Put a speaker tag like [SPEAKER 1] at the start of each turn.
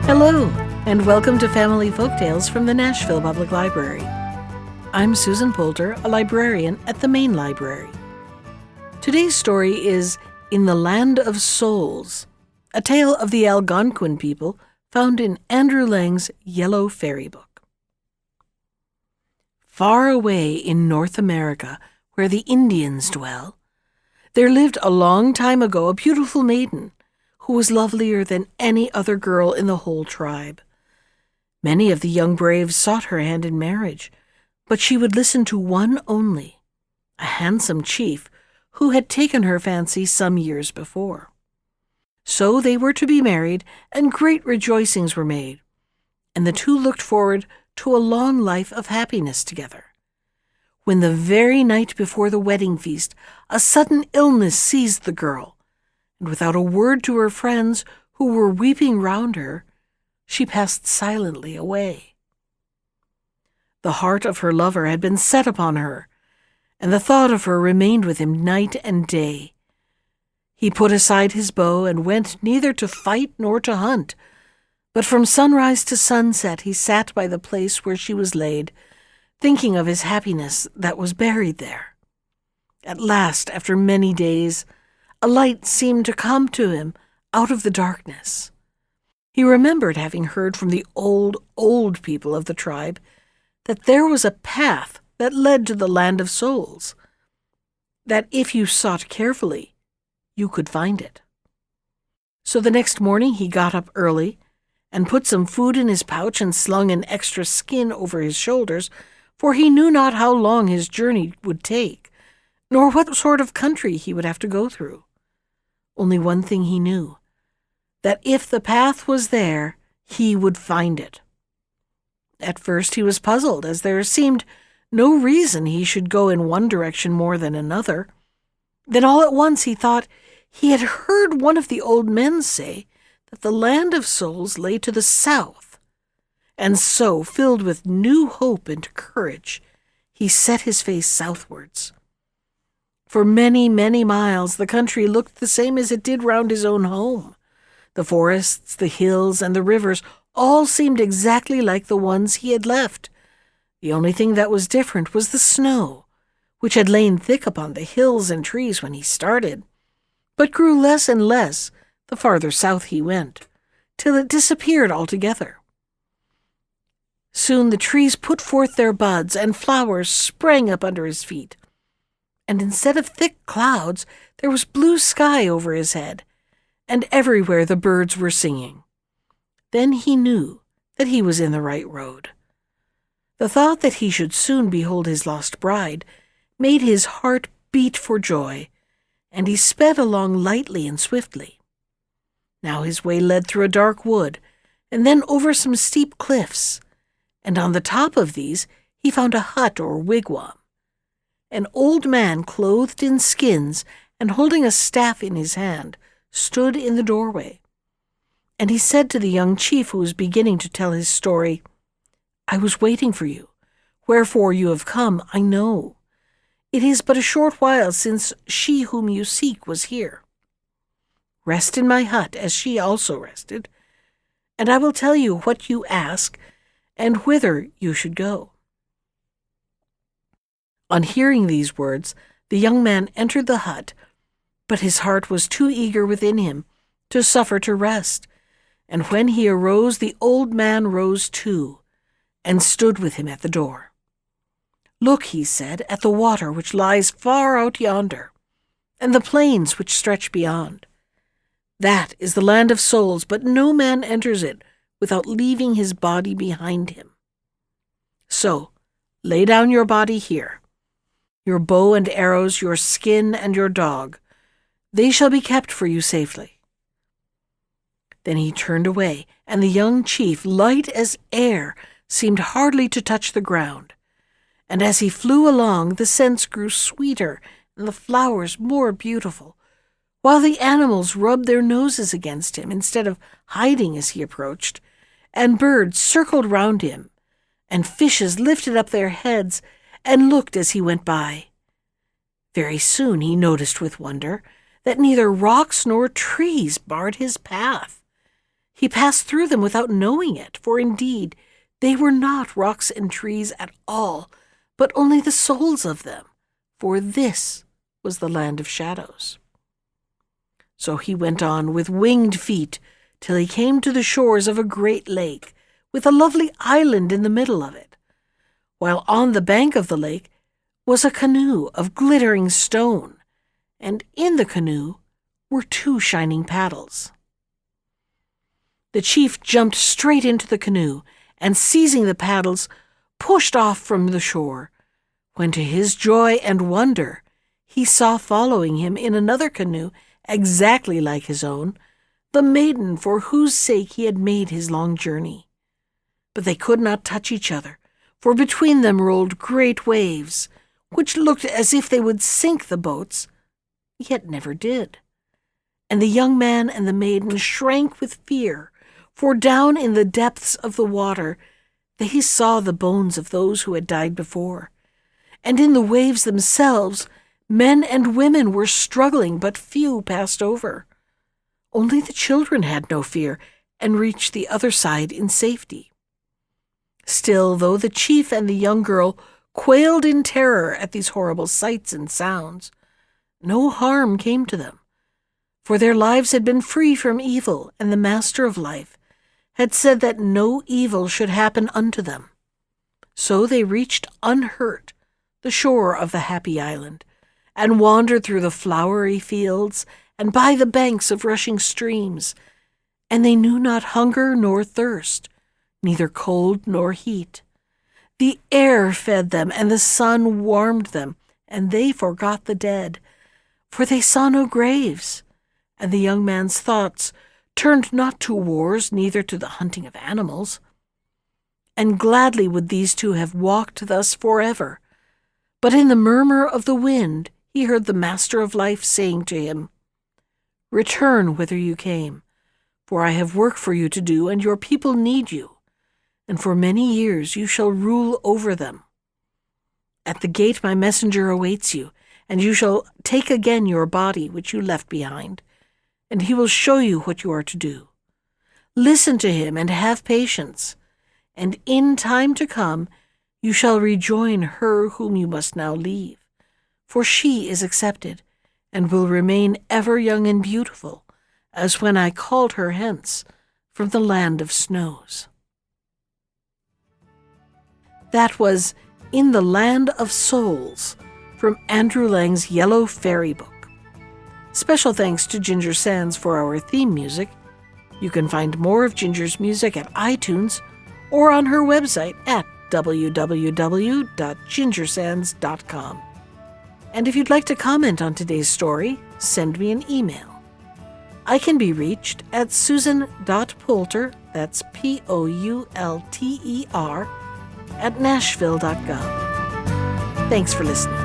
[SPEAKER 1] Hello, and welcome to Family Folktales from the Nashville Public Library. I'm Susan Poulter, a librarian at the main library. Today's story is In the Land of Souls, a tale of the Algonquin people found in Andrew Lang's Yellow Fairy Book. Far away in North America, where the Indians dwell, there lived a long time ago a beautiful maiden who was lovelier than any other girl in the whole tribe. Many of the young braves sought her hand in marriage, but she would listen to one only, a handsome chief who had taken her fancy some years before. So they were to be married, and great rejoicings were made, and the two looked forward to a long life of happiness together. When the very night before the wedding feast, a sudden illness seized the girl, and without a word to her friends who were weeping round her, she passed silently away. The heart of her lover had been set upon her, and the thought of her remained with him night and day. He put aside his bow and went neither to fight nor to hunt, but from sunrise to sunset he sat by the place where she was laid, thinking of his happiness that was buried there. At last, after many days, a light seemed to come to him out of the darkness. He remembered having heard from the old people of the tribe that there was a path that led to the land of souls, that if you sought carefully, you could find it. So the next morning he got up early and put some food in his pouch and slung an extra skin over his shoulders, for he knew not how long his journey would take, nor what sort of country he would have to go through. Only one thing he knew, that if the path was there, he would find it. At first he was puzzled, as there seemed no reason he should go in one direction more than another. Then all at once he thought he had heard one of the old men say that the land of souls lay to the south, and so, filled with new hope and courage, he set his face southwards. For many, many miles the country looked the same as it did round his own home. The forests, the hills, and the rivers all seemed exactly like the ones he had left. The only thing that was different was the snow, which had lain thick upon the hills and trees when he started, but grew less and less the farther south he went, till it disappeared altogether. Soon the trees put forth their buds, and flowers sprang up under his feet, and instead of thick clouds, there was blue sky over his head, and everywhere the birds were singing. Then he knew that he was in the right road. The thought that he should soon behold his lost bride made his heart beat for joy, and he sped along lightly and swiftly. Now his way led through a dark wood, and then over some steep cliffs, and on the top of these he found a hut or wigwam. An old man, clothed in skins and holding a staff in his hand, stood in the doorway. And he said to the young chief who was beginning to tell his story, "I was waiting for you. Wherefore you have come, I know. It is but a short while since she whom you seek was here. Rest in my hut, as she also rested, and I will tell you what you ask and whither you should go." On hearing these words, the young man entered the hut, but his heart was too eager within him to suffer to rest, and when he arose, the old man rose too, and stood with him at the door. "Look," he said, "at the water which lies far out yonder, and the plains which stretch beyond. That is the land of souls, but no man enters it without leaving his body behind him. So, lay down your body here. Your bow and arrows, your skin and your dog, they shall be kept for you safely." Then he turned away, and the young chief, light as air, seemed hardly to touch the ground. And as he flew along, the scents grew sweeter and the flowers more beautiful, while the animals rubbed their noses against him instead of hiding as he approached, and birds circled round him, and fishes lifted up their heads and looked as he went by. Very soon he noticed with wonder that neither rocks nor trees barred his path. He passed through them without knowing it, for indeed they were not rocks and trees at all, but only the souls of them, for this was the land of shadows. So he went on with winged feet till he came to the shores of a great lake, with a lovely island in the middle of it, while on the bank of the lake was a canoe of glittering stone, and in the canoe were 2 shining paddles. The chief jumped straight into the canoe, and seizing the paddles, pushed off from the shore, when to his joy and wonder he saw following him in another canoe exactly like his own, the maiden for whose sake he had made his long journey. But they could not touch each other, for between them rolled great waves, which looked as if they would sink the boats, yet never did. And the young man and the maiden shrank with fear, for down in the depths of the water they saw the bones of those who had died before, and in the waves themselves men and women were struggling, but few passed over. Only the children had no fear, and reached the other side in safety. Still, though the chief and the young girl quailed in terror at these horrible sights and sounds, no harm came to them, for their lives had been free from evil, and the Master of Life had said that no evil should happen unto them. So they reached unhurt the shore of the happy island, and wandered through the flowery fields and by the banks of rushing streams, and they knew not hunger nor thirst, neither cold nor heat. The air fed them, and the sun warmed them, and they forgot the dead, for they saw no graves, and the young man's thoughts turned not to wars, neither to the hunting of animals. And gladly would these 2 have walked thus forever, but in the murmur of the wind he heard the Master of Life saying to him, "Return whither you came, for I have work for you to do, and your people need you, and for many years you shall rule over them. At the gate my messenger awaits you, and you shall take again your body which you left behind, and he will show you what you are to do. Listen to him and have patience, and in time to come you shall rejoin her whom you must now leave, for she is accepted, and will remain ever young and beautiful, as when I called her hence from the land of snows." That was In the Land of Souls from Andrew Lang's Yellow Fairy Book. Special thanks to Ginger Sands for our theme music. You can find more of Ginger's music at iTunes or on her website at www.gingersands.com. And if you'd like to comment on today's story, send me an email. I can be reached at susan.poulter, that's Poulter, at nashville.gov. Thanks for listening.